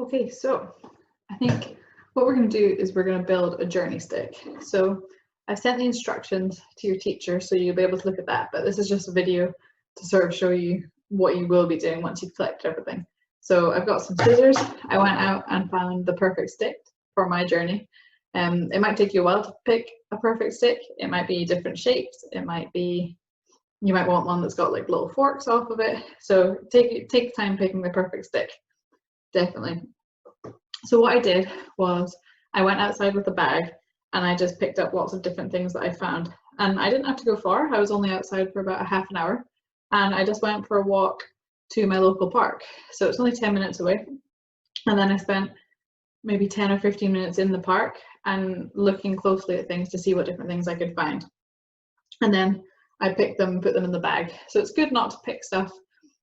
Okay, so I think what we're going to do is we're going to build a journey stick. So I've sent the instructions to your teacher, so you'll be able to look at that, but this is just a video to sort of show you what you will be doing once you've collected everything. So I've got some scissors. I went out and found the perfect stick for my journey. It might take you a while to pick a perfect stick. It might be different shapes. It might be, you might want one that's got like little forks off of it. So take time picking the perfect stick, definitely. So what I did was I went outside with a bag and I just picked up lots of different things that I found. And I didn't have to go far. I was only outside for about a half an hour, and I just went for a walk to my local park. So it's only 10 minutes away. And then I spent maybe 10 or 15 minutes in the park and looking closely at things to see what different things I could find. And then I picked them, put them in the bag. So it's good not to pick stuff,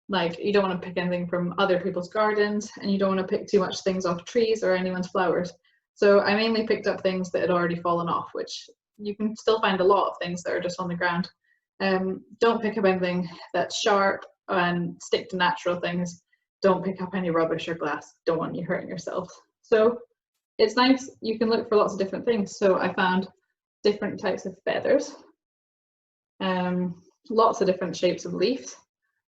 like you don't want to pick anything from other people's gardens, and you don't want to pick too much things off trees or anyone's flowers. So I mainly picked up things that had already fallen off, which you can still find a lot of things that are just on the ground. Don't pick up anything that's sharp, and stick to natural things. Don't pick up any rubbish or glass. Don't want you hurting yourself. So it's nice, you can look for lots of different things. So I found different types of feathers, lots of different shapes of leaves.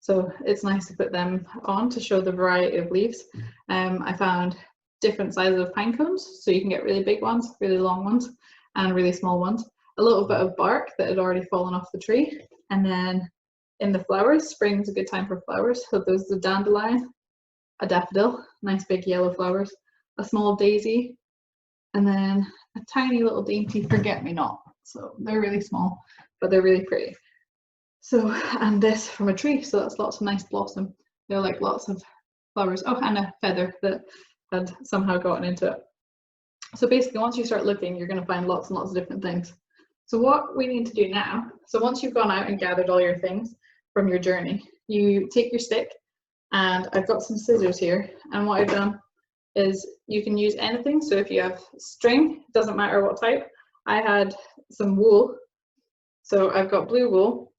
So it's nice to put them on to show the variety of leaves. I found different sizes of pine cones, so you can get really big ones, really long ones, and really small ones. A little bit of bark that had already fallen off the tree. And then in the flowers, spring's a good time for flowers. So there's the dandelion, a daffodil, nice big yellow flowers, a small daisy, and then a tiny little dainty forget-me-not. So they're really small, but they're really pretty. So, and this from a tree, so that's lots of nice blossom. There are like lots of flowers. Oh, and a feather that had somehow gotten into it. So basically, once you start looking, you're going to find lots and lots of different things. So what we need to do now, so once you've gone out and gathered all your things from your journey, you take your stick, and I've got some scissors here, and what I've done is you can use anything. So if you have string, it doesn't matter what type. I had some wool, so I've got blue wool,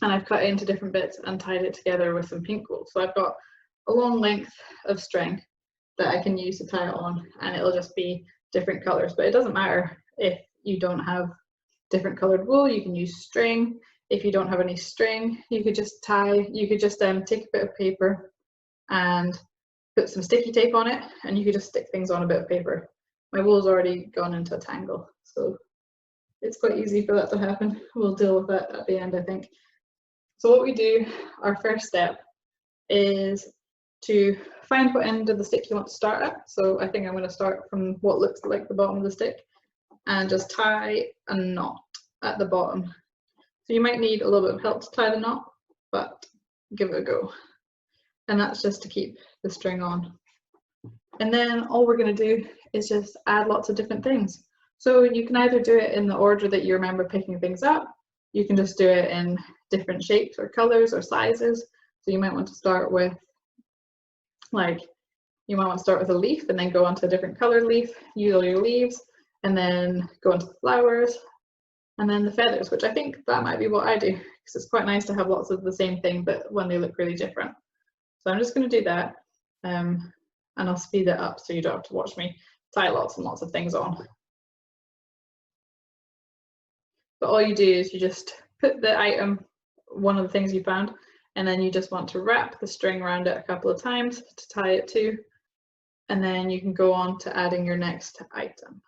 and I've cut it into different bits and tied it together with some pink wool. So I've got a long length of string that I can use to tie it on, and it'll just be different colors, but it doesn't matter if you don't have different colored wool. You can use string. If you don't have any string, you could just take a bit of paper and put some sticky tape on it, and you could just stick things on a bit of paper. My wool's already gone into a tangle, so it's quite easy for that to happen. We'll deal with that at the end, I think. So what we do, our first step, is to find what end of the stick you want to start at. So I think I'm going to start from what looks like the bottom of the stick and just tie a knot at the bottom. So you might need a little bit of help to tie the knot, but give it a go. And that's just to keep the string on. And then all we're going to do is just add lots of different things. So you can either do it in the order that you remember picking things up. You can just do it in different shapes or colors or sizes. So you might want to start with a leaf and then go on to a different colored leaf, use all your leaves, and then go into the flowers, and then the feathers, which I think that might be what I do, because it's quite nice to have lots of the same thing, but when they look really different. So I'm just going to do that, and I'll speed it up so you don't have to watch me tie lots and lots of things on. But all you do is you just put the item, one of the things you found, and then you just want to wrap the string around it a couple of times to tie it to, and then you can go on to adding your next item.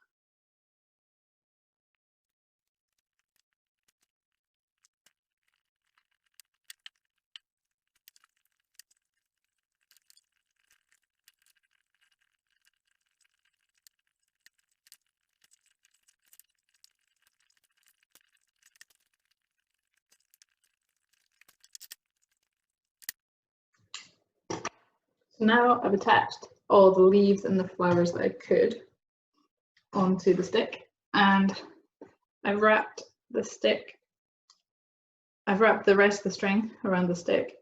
So now I've attached all the leaves and the flowers that I could onto the stick, and I've wrapped the rest of the string around the stick,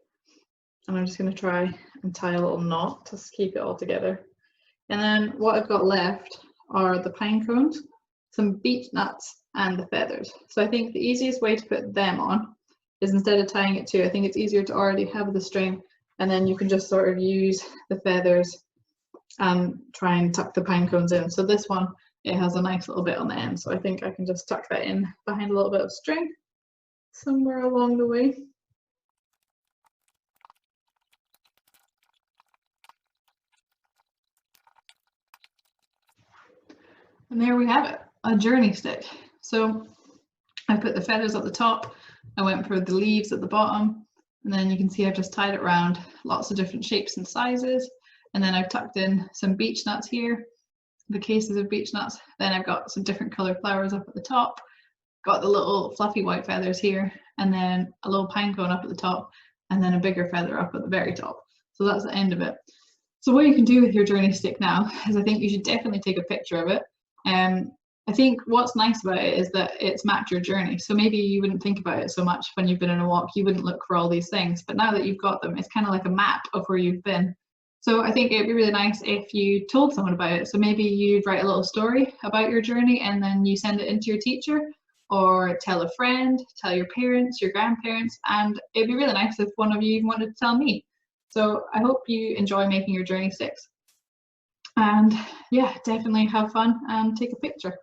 and I'm just going to try and tie a little knot to keep it all together. And then what I've got left are the pine cones, some beech nuts, and the feathers. So I think the easiest way to put them on is, instead of tying it to, I think it's easier to already have the string, and then you can just sort of use the feathers and try and tuck the pine cones in. So this one, it has a nice little bit on the end, so I think I can just tuck that in behind a little bit of string somewhere along the way. And there we have it, a journey stick. So I put the feathers at the top, I went for the leaves at the bottom, and then you can see I've just tied it around, lots of different shapes and sizes. And then I've tucked in some beech nuts here, the cases of beech nuts. Then I've got some different colored flowers up at the top, got the little fluffy white feathers here, and then a little pine cone up at the top, and then a bigger feather up at the very top. So that's the end of it. So what you can do with your journey stick now is I think you should definitely take a picture of it. I think what's nice about it is that it's mapped your journey. So maybe you wouldn't think about it so much when you've been on a walk, you wouldn't look for all these things, but now that you've got them, it's kind of like a map of where you've been. So I think it'd be really nice if you told someone about it. So maybe you'd write a little story about your journey and then you send it into your teacher, or tell a friend, tell your parents, your grandparents, and it'd be really nice if one of you even wanted to tell me. So I hope you enjoy making your journey sticks. And yeah, definitely have fun and take a picture.